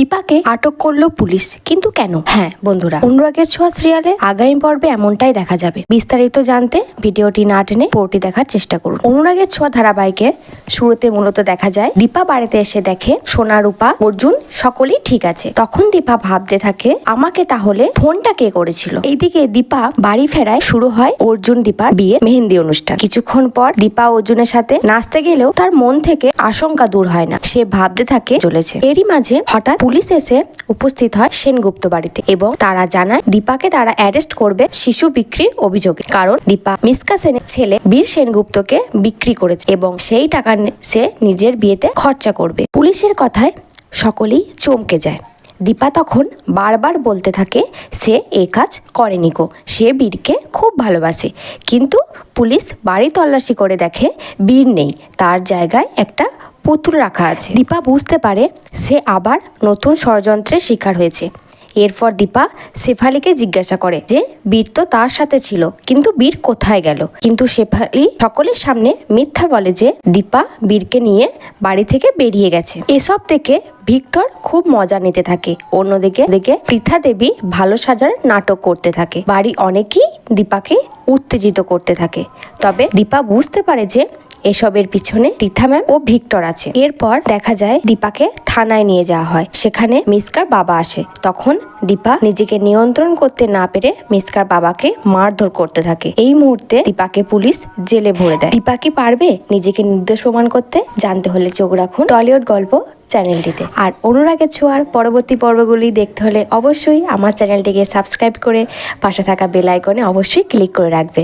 দীপাকে আটক করলো পুলিশ, কিন্তু কেন? হ্যাঁ বন্ধুরা, অনুরাগের ছোঁয়া সিরিয়ালে আগামী পর্বে এমনটাই দেখা যাবে। বিস্তারিত জানতে ভিডিওটি না টেনে পুরোটি দেখার চেষ্টা করুন। অনুরাগের ছোঁয়া ধারাবাহিকে শুরুতে মূলত দেখা যায় দীপা বাড়িতে এসে দেখে সোনা, রূপা, অর্জুন সকলেই ঠিক আছে। তখন দীপা ভাবতে থাকে, আমাকে তাহলে ফোনটা কে করেছিল। এইদিকে দীপা বাড়ি ফেরায় শুরু হয় অর্জুন দীপার বিয়ে মেহেন্দি অনুষ্ঠান। কিছুক্ষণ পর দীপা অর্জুনের সাথে নাচতে গেলেও তার মন থেকে আশঙ্কা দূর হয় না। সে ভাবতে থাকে চলেছে। এরই মাঝে হঠাৎ পুলিশ এসে উপস্থিত হয় সেনগুপ্ত বাড়িতে এবং তারা জানায় দীপাকে তারা অ্যারেস্ট করবে শিশু বিক্রির অভিযোগে। কারণ দীপা মিসকা সেনের ছেলে বীর সেনগুপ্তকে বিক্রি করেছে এবং সেই টাকা সে নিজের বিয়েতে খরচা করবে। পুলিশের কথায় সকলেই চমকে যায়। দীপা তখন বারবার বলতে থাকে সে এ কাজ করেনি গো, সে বীরকে খুব ভালোবাসে। কিন্তু পুলিশ বাড়ি তল্লাশি করে দেখে বীর নেই, তার জায়গায় একটা পুতুল রাখা আছে। দীপা বুঝতে পারে সে আবার নতুন ষড়যন্ত্রের শিকার হয়েছে। এরপর দীপা শেফালিকে জিজ্ঞাসা করে যে বীর তো তার সাথে ছিল, কিন্তু বীর কোথায় গেল। কিন্তু শেফালি সকলের সামনে মিথ্যা বলে যে দীপা বীরকে নিয়ে বাড়ি থেকে বেরিয়ে গেছে। এসব দেখে ভিক্টর খুব মজা নিতে থাকে। অন্যদিকে পৃথা দেবী ভালো সাজার নাটক করতে থাকে। বাড়ি অনেকেই দীপাকে উত্তেজিত করতে থাকে। তবে দীপা বুঝতে পারে যে এসবের পিছনে পৃথা ম্যাম ও ভিক্টর আছে। এরপর দেখা যায় দীপাকে থানায় নিয়ে যাওয়া হয়। সেখানে মিসকার বাবা আসে। তখন দীপা নিজেকে নিয়ন্ত্রণ করতে না পেরে মিসকার বাবাকে মারধর করতে থাকে। এই মুহূর্তে দীপাকে পুলিশ জেলে ভরে দেয়। দীপা কি পারবে নিজেকে নির্দোষ প্রমাণ করতে? জানতে হলে চোখ রাখুন টলিউড গল্প চ্যানেলটিতে। আর অনুরাগের ছোঁয়ার পরবর্তী পর্বগুলি দেখতে হলে অবশ্যই আমার চ্যানেলটিকে সাবস্ক্রাইব করে পাশে থাকা বেল আইকনে অবশ্যই ক্লিক করে রাখবে।